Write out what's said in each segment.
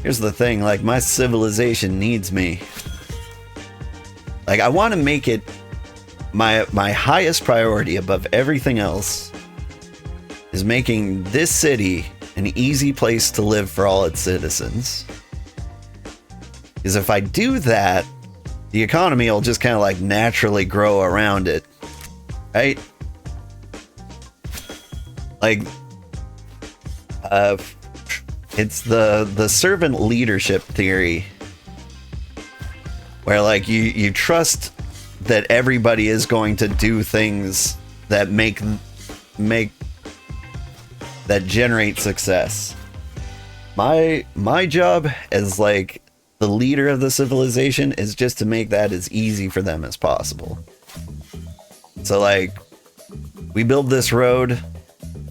Here's the thing, like, my civilization needs me. Like, I want to make it my highest priority above everything else is making this city an easy place to live for all its citizens. Because if I do that, the economy will just kind of like naturally grow around it, right? Like, it's the servant leadership theory, where like you trust that everybody is going to do things that make that generate success. My job as like the leader of the civilization is just to make that as easy for them as possible. So like, we build this road,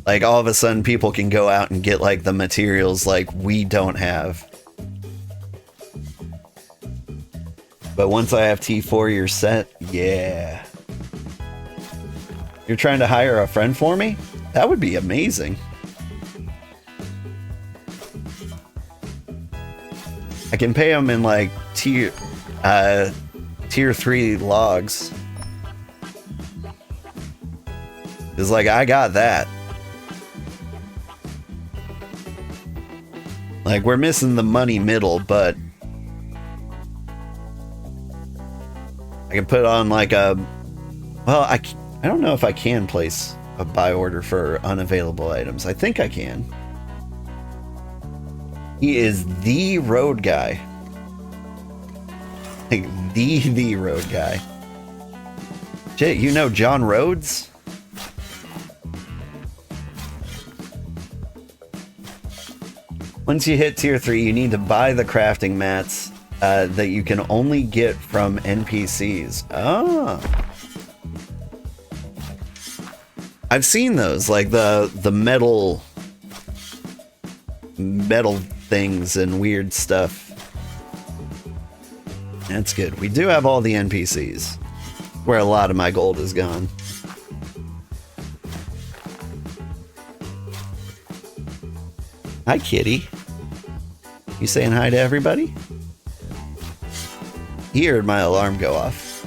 like all of a sudden people can go out and get like the materials like we don't have. But once I have T4, you're set. Yeah. You're trying to hire a friend for me? That would be amazing. I can pay them in like tier 3 logs. It's like, I got that. Like, we're missing the money middle, but I can put on like a, well, I don't know if I can place a buy order for unavailable items. I think I can. He is the road guy. Like, the road guy. Shit, you know John Rhodes? Once you hit tier 3, you need to buy the crafting mats that you can only get from NPCs. Ah. I've seen those, like the metal things and weird stuff. That's good. We do have all the NPCs, where a lot of my gold is gone. Hi, kitty. You saying hi to everybody? He heard my alarm go off.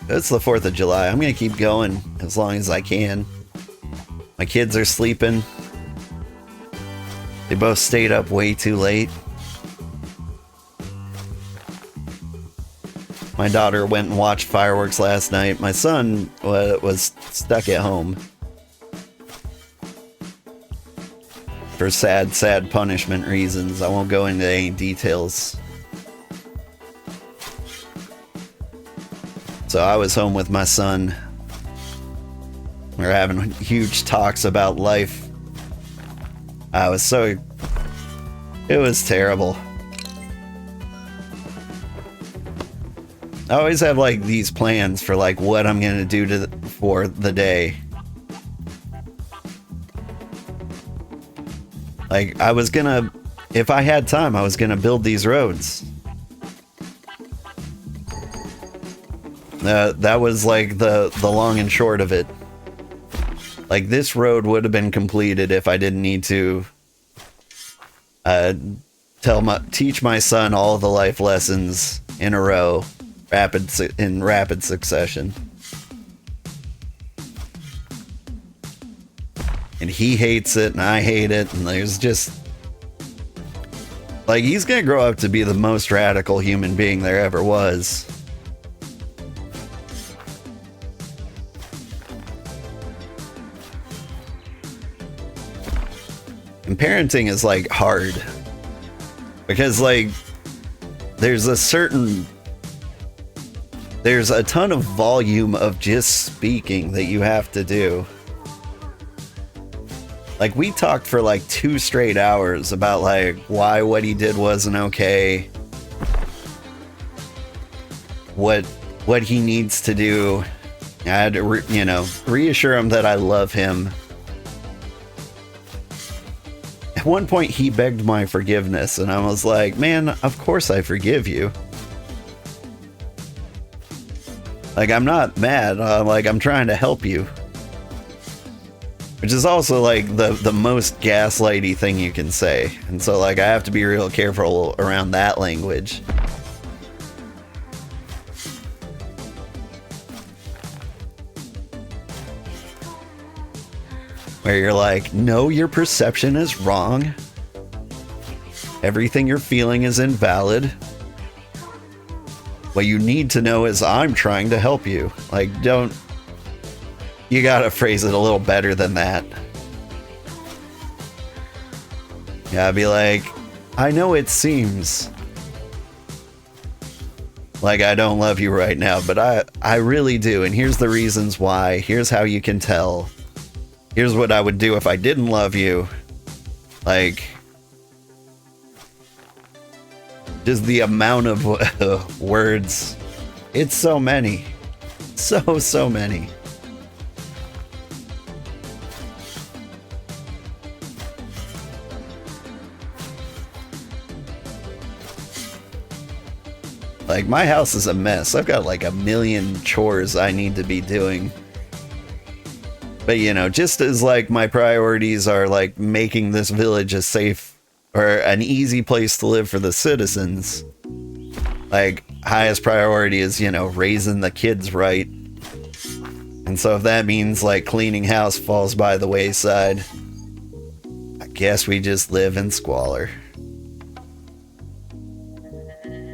It's the 4th of July. I'm gonna keep going as long as I can. My kids are sleeping. They both stayed up way too late. My daughter went and watched fireworks last night. My son was stuck at home. For sad punishment reasons. I won't go into any details. So I was home with my son. We were having huge talks about life. It was terrible. I always have like these plans for like what I'm gonna do for the day. Like, I was gonna, if I had time, I was gonna build these roads. That was like the long and short of it. Like, this road would have been completed if I didn't need to teach my son all the life lessons in a row, in rapid succession. And he hates it, and I hate it, and there's just... Like, he's gonna grow up to be the most radical human being there ever was. And parenting is, like, hard. Because, like, there's a ton of volume of just speaking that you have to do. Like, we talked for like 2 straight hours about like why what he did wasn't okay, what he needs to do. I had to reassure him that I love him. At one point he begged my forgiveness, and I was like, man, of course I forgive you. Like, I'm not mad. I'm trying to help you. Which is also like the most gaslighty thing you can say. And so like I have to be real careful around that language. Where you're like, no, your perception is wrong. Everything you're feeling is invalid. What you need to know is I'm trying to help you. Like, don't... You gotta phrase it a little better than that. Yeah, I'd be like, I know it seems like I don't love you right now, but I really do, and here's the reasons why. Here's how you can tell. Here's what I would do if I didn't love you. Like, just the amount of words. It's so many. So many. Like, my house is a mess. I've got like a million chores I need to be doing. But, you know, just as like my priorities are like making this village a safe or an easy place to live for the citizens, like highest priority is, you know, raising the kids right. And so if that means like cleaning house falls by the wayside, I guess we just live in squalor.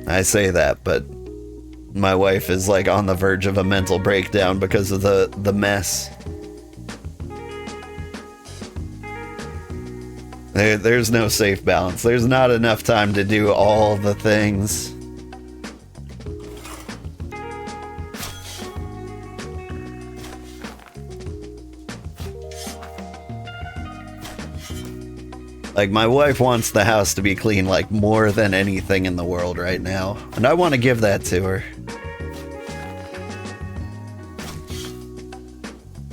I say that, but my wife is like on the verge of a mental breakdown because of the mess. There's no safe balance. There's not enough time to do all the things. Like, my wife wants the house to be clean, like, more than anything in the world right now. And I want to give that to her.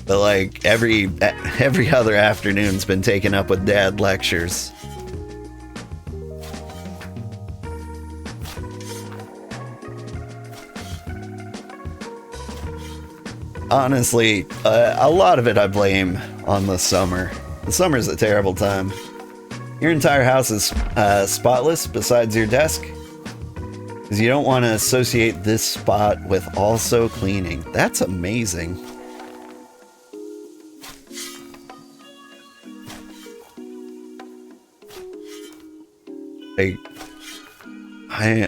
But, like, every other afternoon's been taken up with dad lectures. Honestly, a lot of it I blame on the summer. The summer's a terrible time. Your entire house is spotless besides your desk, because you don't want to associate this spot with also cleaning. That's amazing.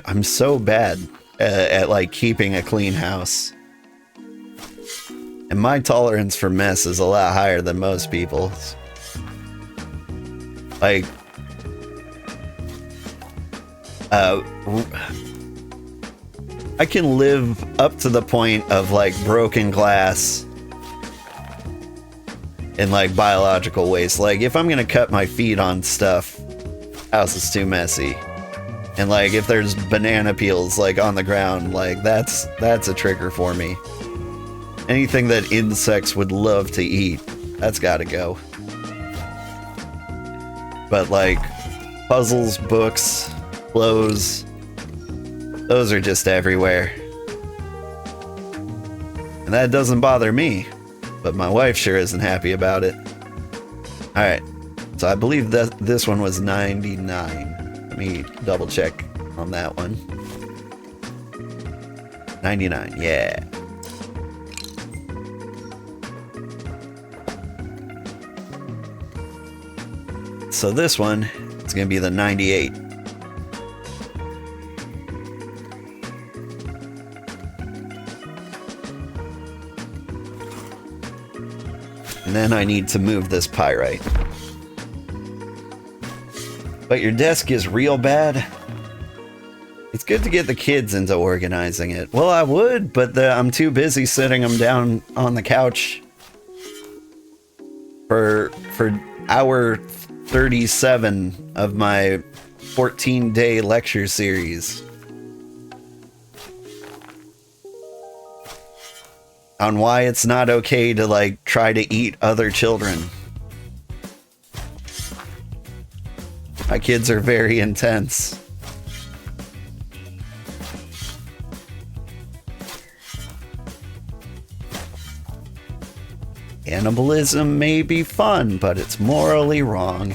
I'm so bad at like keeping a clean house. And my tolerance for mess is a lot higher than most people's. Like, I can live up to the point of like broken glass and like biological waste. Like, if I'm gonna cut my feet on stuff, house is too messy. And like, if there's banana peels like on the ground, like that's a trigger for me. Anything that insects would love to eat, that's gotta go. But like, puzzles, books, clothes, those are just everywhere. And that doesn't bother me, but my wife sure isn't happy about it. Alright, so I believe that this one was 99. Let me double check on that one. 99, yeah. So this one is going to be the 98. And then I need to move this pyrite. But your desk is real bad. It's good to get the kids into organizing it. Well, I would, but I'm too busy sitting them down on the couch for hour 37 of my 14-day lecture series on why it's not okay to like try to eat other children. My kids are very intense. Cannibalism may be fun, but it's morally wrong.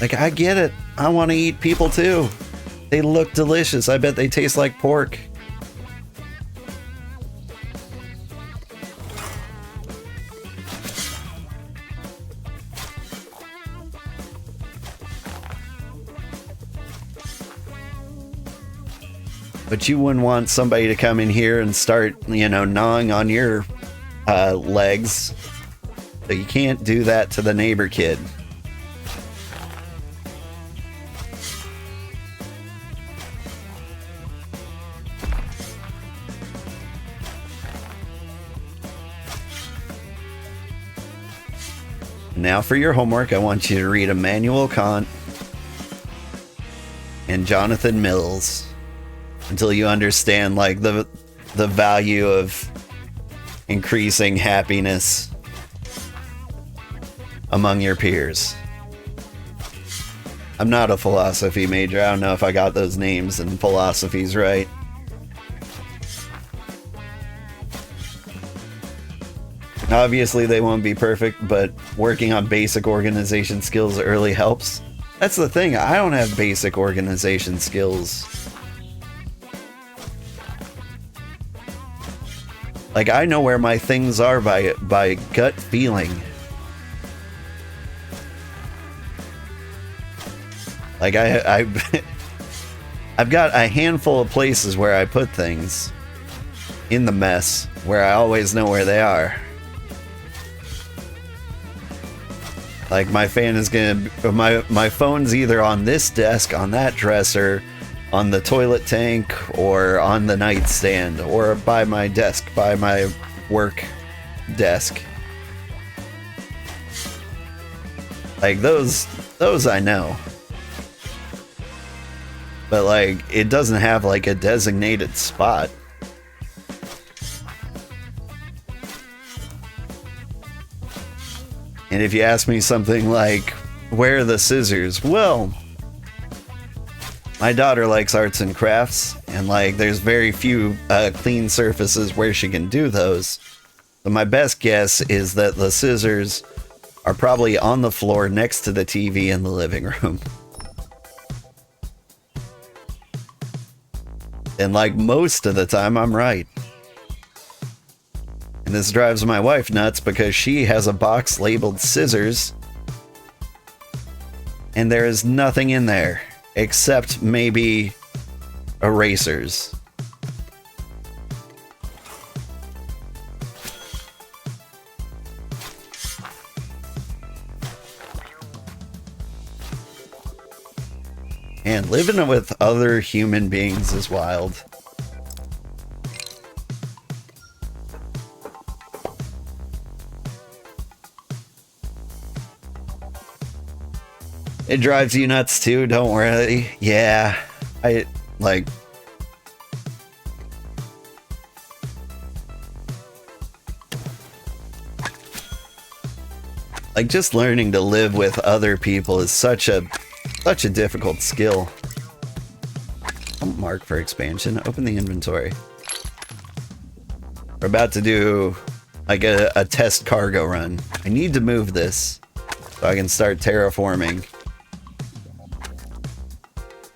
Like, I get it. I want to eat people too. They look delicious. I bet they taste like pork. But you wouldn't want somebody to come in here and start, you know, gnawing on your legs. So you can't do that to the neighbor kid. Now for your homework, I want you to read Immanuel Kant and Jonathan Mills until you understand like the value of increasing happiness among your peers. I'm not a philosophy major. I don't know if I got those names and philosophies right. Obviously, they won't be perfect, but working on basic organization skills early helps. That's the thing. I don't have basic organization skills. Like, I know where my things are by gut feeling. Like, I've got a handful of places where I put things in the mess, where I always know where they are. Like, my fan is gonna... My phone's either on this desk, on that dresser, on the toilet tank, or on the nightstand, or by my desk, by my work desk. Like, those I know. But, like, it doesn't have, like, a designated spot. And if you ask me something like, where are the scissors? Well, my daughter likes arts and crafts, and like there's very few clean surfaces where she can do those. So my best guess is that the scissors are probably on the floor next to the TV in the living room. And like most of the time, I'm right. And this drives my wife nuts because she has a box labeled scissors, and there is nothing in there except maybe erasers. And living with other human beings is wild. It drives you nuts too, don't worry. Yeah, I like... Like, just learning to live with other people is such a difficult skill. Mark for expansion. Open the inventory. We're about to do like a test cargo run. I need to move this so I can start terraforming.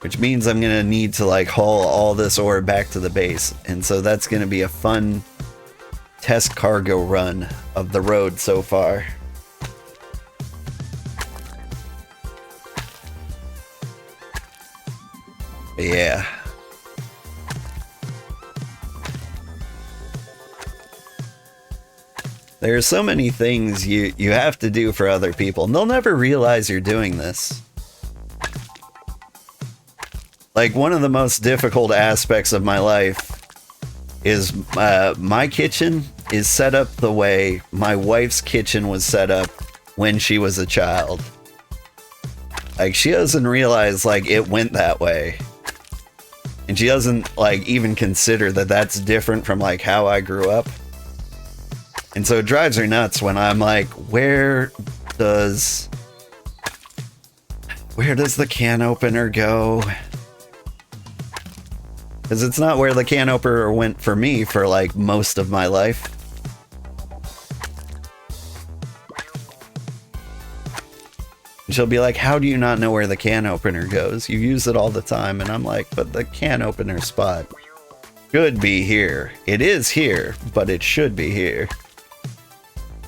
Which means I'm gonna need to like haul all this ore back to the base. And so that's gonna be a fun test cargo run of the road so far. But yeah. There are so many things you have to do for other people, and they'll never realize you're doing this. Like, one of the most difficult aspects of my life is my kitchen is set up the way my wife's kitchen was set up when she was a child. Like, she doesn't realize, like, it went that way. And she doesn't, like, even consider that that's different from, like, how I grew up. And so it drives her nuts when I'm like, where does the can opener go? Because it's not where the can opener went for me for like most of my life. And she'll be like, how do you not know where the can opener goes? You use it all the time. And I'm like, but the can opener spot should be here. It is here, but it should be here.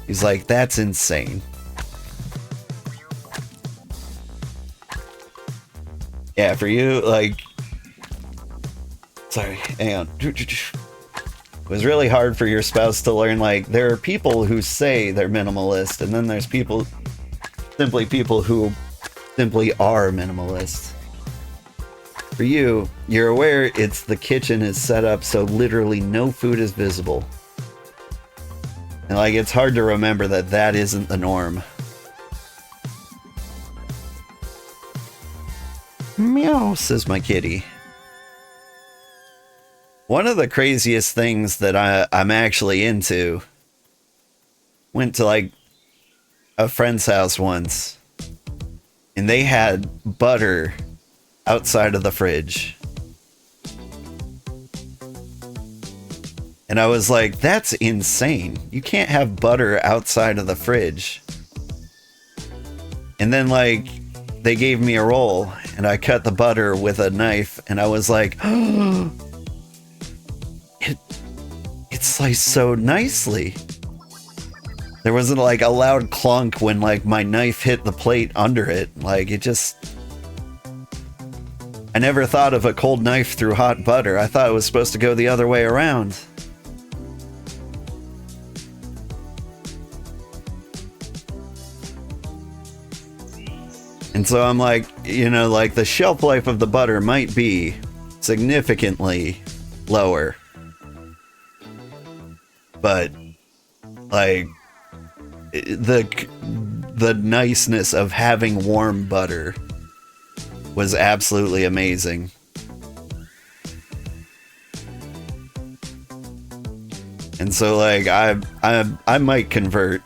He's like, that's insane. Yeah, for you, like... Sorry, hang on. It was really hard for your spouse to learn, like, there are people who say they're minimalist, and then there's people who simply are minimalist. For you, you're aware it's the kitchen is set up so literally no food is visible. And like, it's hard to remember that that isn't the norm. Meow, says my kitty. One of the craziest things that I'm actually into, went to like a friend's house once, and they had butter outside of the fridge. And I was like, that's insane. You can't have butter outside of the fridge. And then like, they gave me a roll, and I cut the butter with a knife, and I was like, oh, it sliced so nicely. There wasn't like a loud clunk when like my knife hit the plate under it. Like it just... I never thought of a cold knife through hot butter. I thought it was supposed to go the other way around. And so I'm like, you know, like the shelf life of the butter might be significantly lower. But like the niceness of having warm butter was absolutely amazing. And so like I might convert.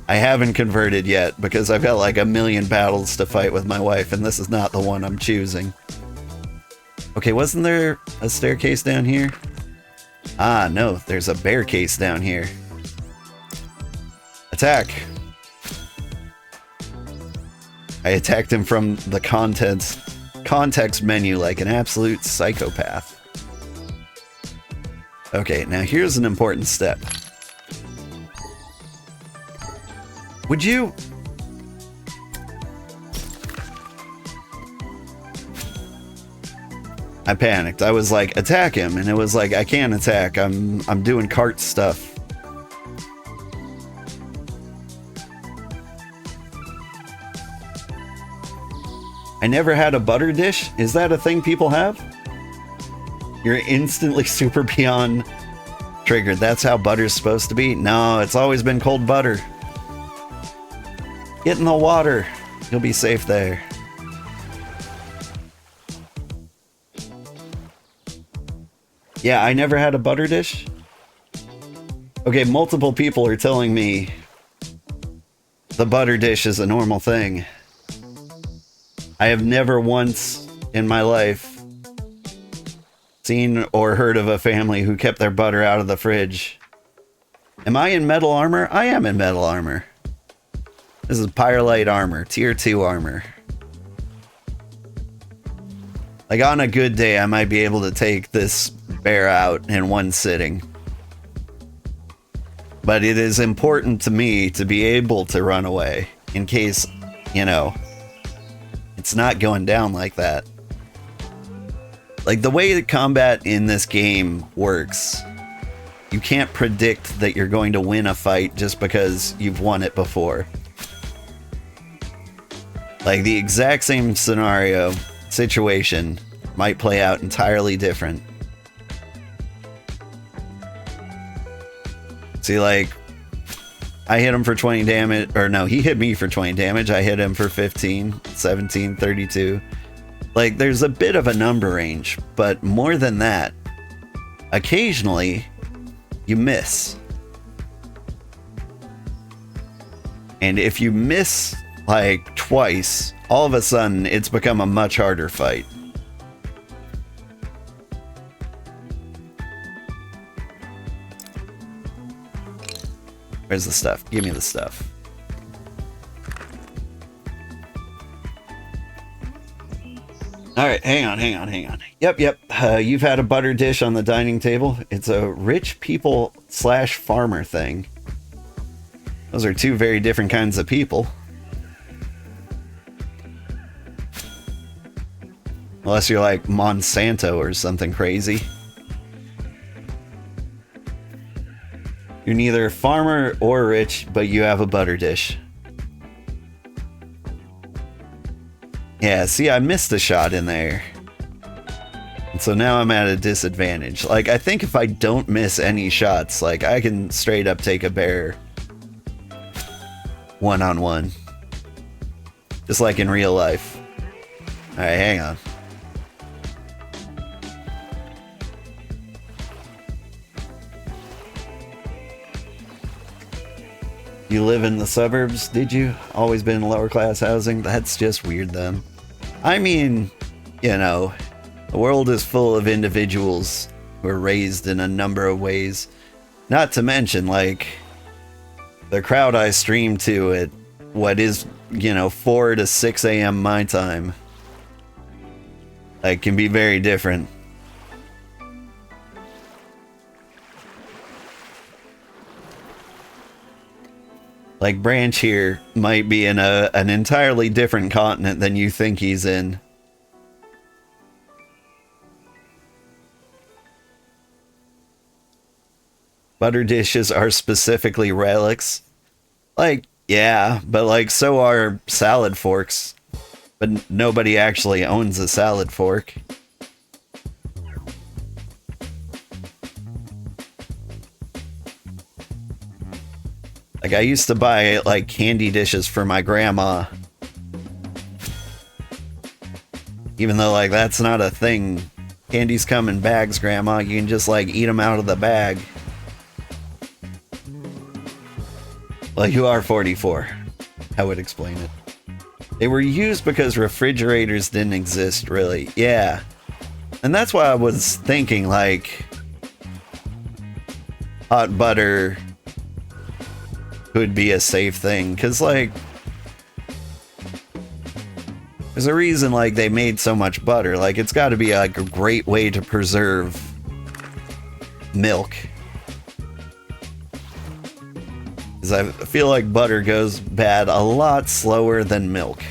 I haven't converted yet because I've got like a million battles to fight with my wife, and this is not the one I'm choosing. Okay, wasn't there a staircase down here? Ah, no, there's a bear case down here. Attack. I attacked him from the context menu like an absolute psychopath. Okay, now here's an important step. Would you... I panicked. I was like, attack him, and it was like, I can't attack. I'm doing cart stuff. I never had a butter dish? Is that a thing people have? You're instantly super beyond triggered. That's how butter's supposed to be? No, it's always been cold butter. Get in the water. You'll be safe there. Yeah, I never had a butter dish. Okay, multiple people are telling me the butter dish is a normal thing. I have never once in my life seen or heard of a family who kept their butter out of the fridge. Am I in metal armor? I am in metal armor. This is Pyrolite armor, tier 2 armor. Like on a good day, I might be able to take this bear out in one sitting. But it is important to me to be able to run away in case, you know, it's not going down like that. Like the way that combat in this game works, you can't predict that you're going to win a fight just because you've won it before. Like the exact same situation might play out entirely different. See, like, I hit him for 20 damage, or no, he hit me for 20 damage. I hit him for 15, 17, 32. Like, there's a bit of a number range, but more than that, occasionally, you miss. And if you miss like twice, all of a sudden it's become a much harder fight. Where's the stuff? Give me the stuff. Alright, hang on. Yep. You've had a butter dish on the dining table. It's a rich people / farmer thing. Those are two very different kinds of people. Unless you're like Monsanto or something crazy. You're neither farmer or rich, but you have a butter dish. Yeah, see, I missed a shot in there. And so now I'm at a disadvantage. Like, I think if I don't miss any shots, like, I can straight up take a bear one-on-one. Just like in real life. Alright, hang on. You live in the suburbs, did you? Always been in lower class housing? That's just weird then. I mean, you know, the world is full of individuals who are raised in a number of ways. Not to mention, like, the crowd I stream to at what is, you know, 4 to 6 a.m. my time, like, can be very different. Like, Branch here might be in an entirely different continent than you think he's in. Butter dishes are specifically relics. Like, yeah, but like, so are salad forks. But nobody actually owns a salad fork. Like, I used to buy, like, candy dishes for my grandma. Even though, like, that's not a thing. Candies come in bags, Grandma. You can just, like, eat them out of the bag. Well, you are 44. I would explain it. They were used because refrigerators didn't exist, really. Yeah. And that's why I was thinking, like, hot butter could be a safe thing, because, like, there's a reason, like, they made so much butter. Like, it's got to be, like, a great way to preserve milk. Because I feel like butter goes bad a lot slower than milk.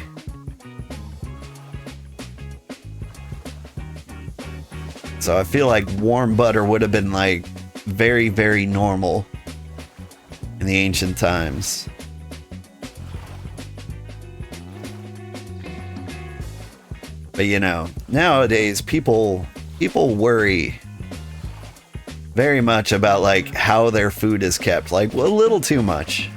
So I feel like warm butter would have been, like, very, very normal in the ancient times. But, you know, nowadays people worry very much about, like, how their food is kept. Like, a little too much.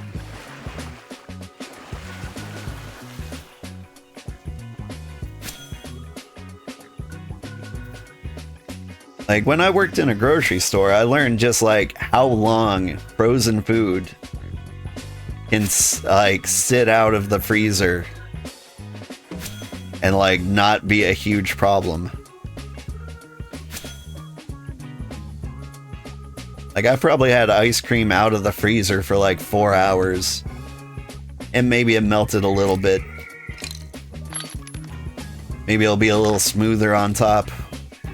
Like, when I worked in a grocery store, I learned just, like, how long frozen food can, like, sit out of the freezer and, like, not be a huge problem. Like, I probably had ice cream out of the freezer for, like, 4 hours. And maybe it melted a little bit. Maybe it'll be a little smoother on top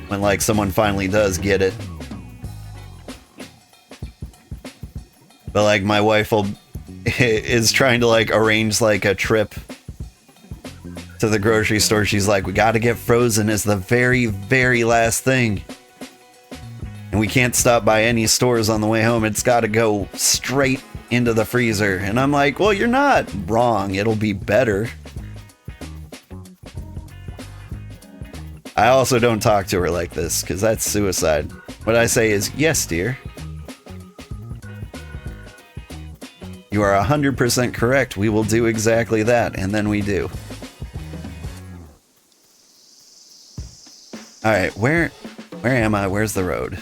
when, like, someone finally does get it. But, like, my wife is trying to, like, arrange, like, a trip to the grocery store. She's like, we gotta get frozen as the very, very last thing. And we can't stop by any stores on the way home. It's gotta go straight into the freezer. And I'm like, well, you're not wrong. It'll be better. I also don't talk to her like this, because that's suicide. What I say is, yes, dear. You are 100% correct. We will do exactly that. And then we do. Alright, where am I? Where's the road?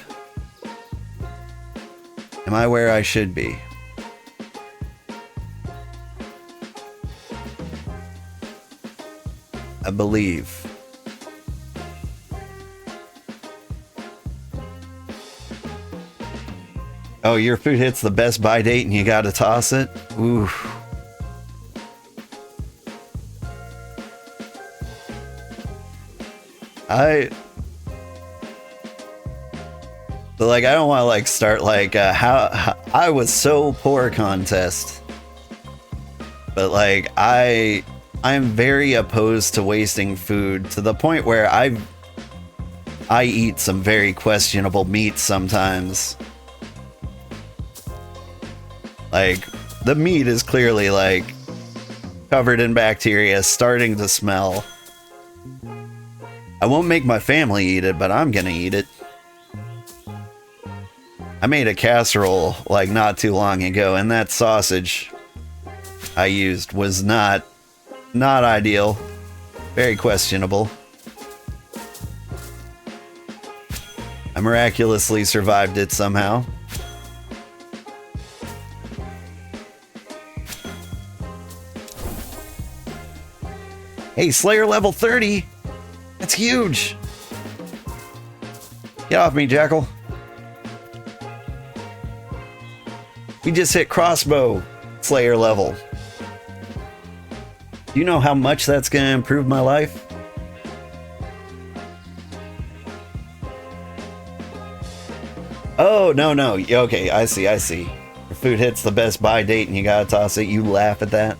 Am I where I should be? I believe. Oh, your food hits the best buy date and you gotta toss it? Ooh. But like, I don't want to like start like how I was so poor contest. But like, I'm very opposed to wasting food to the point where I eat some very questionable meat sometimes. Like, the meat is clearly like covered in bacteria, starting to smell. I won't make my family eat it, but I'm gonna eat it. I made a casserole like not too long ago, and that sausage I used was not ideal. Very questionable. I miraculously survived it somehow. Hey, Slayer level 30! That's huge! Get off me, Jackal. We just hit crossbow Slayer level. Do you know how much that's gonna improve my life? Oh, no. Okay, I see. Your food hits the best buy date and you gotta toss it. You laugh at that?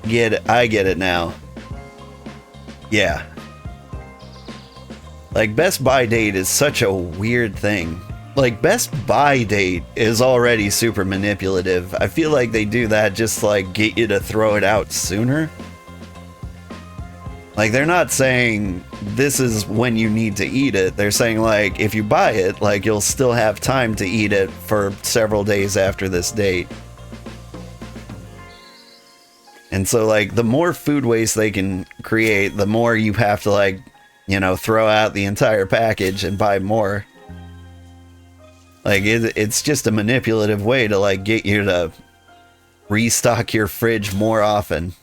Get it. I get it now. Yeah. Like, best buy date is such a weird thing. Like, best buy date is already super manipulative. I feel like they do that just to, like, get you to throw it out sooner. Like, they're not saying this is when you need to eat it. They're saying, like, if you buy it, like, you'll still have time to eat it for several days after this date. And so, like, the more food waste they can create, the more you have to, like, you know, throw out the entire package and buy more. Like, it's just a manipulative way to, like, get you to restock your fridge more often.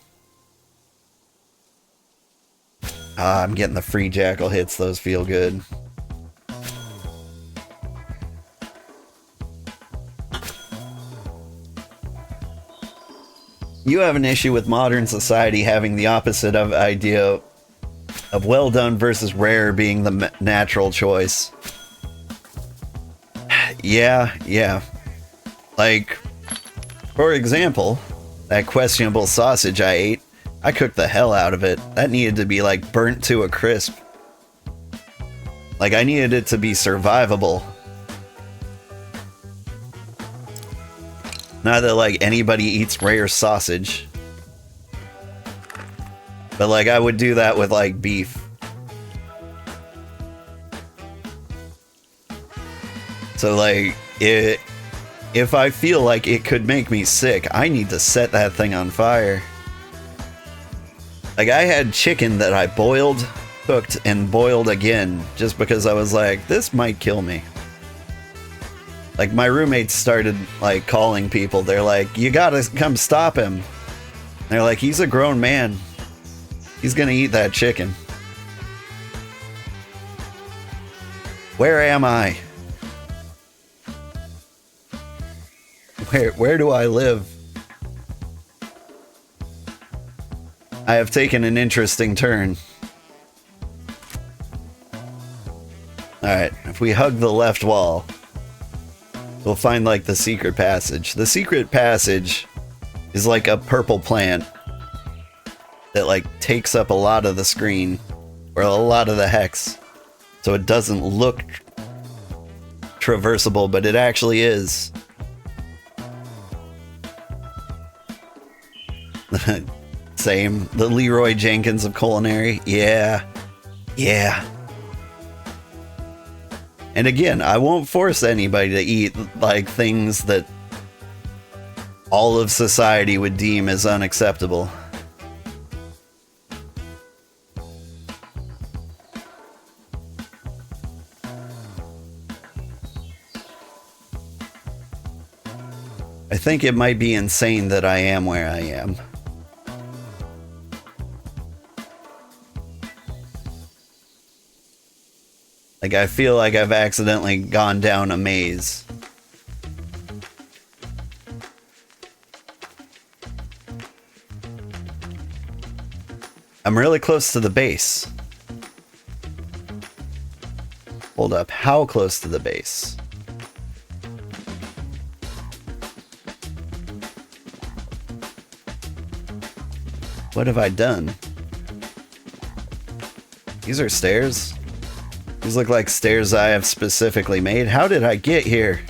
Ah, I'm getting the free Jackal hits. Those feel good. You have an issue with modern society having the opposite of idea of well done versus rare being the natural choice. Yeah. Like, for example, that questionable sausage I ate, I cooked the hell out of it. That needed to be, like, burnt to a crisp. Like, I needed it to be survivable. Not that, like, anybody eats rare sausage. But, like, I would do that with, like, beef. So, like, if I feel like it could make me sick, I need to set that thing on fire. Like, I had chicken that I boiled, cooked, and boiled again just because I was like, this might kill me. Like, my roommates started, like, calling people. They're like, you gotta come stop him. They're like, he's a grown man. He's gonna eat that chicken. Where am I? Where do I live? I have taken an interesting turn. Alright, if we hug the left wall, we'll find, like, the secret passage. The secret passage is like a purple plant that, like, takes up a lot of the screen, or a lot of the hex, so it doesn't look traversable, but it actually is. Same. The Leroy Jenkins of culinary. Yeah. And again, I won't force anybody to eat, like, things that all of society would deem as unacceptable. I think it might be insane that I am where I am. Like, I feel like I've accidentally gone down a maze. I'm really close to the base. Hold up, how close to the base? What have I done? These are stairs. These look like stairs I have specifically made. How did I get here?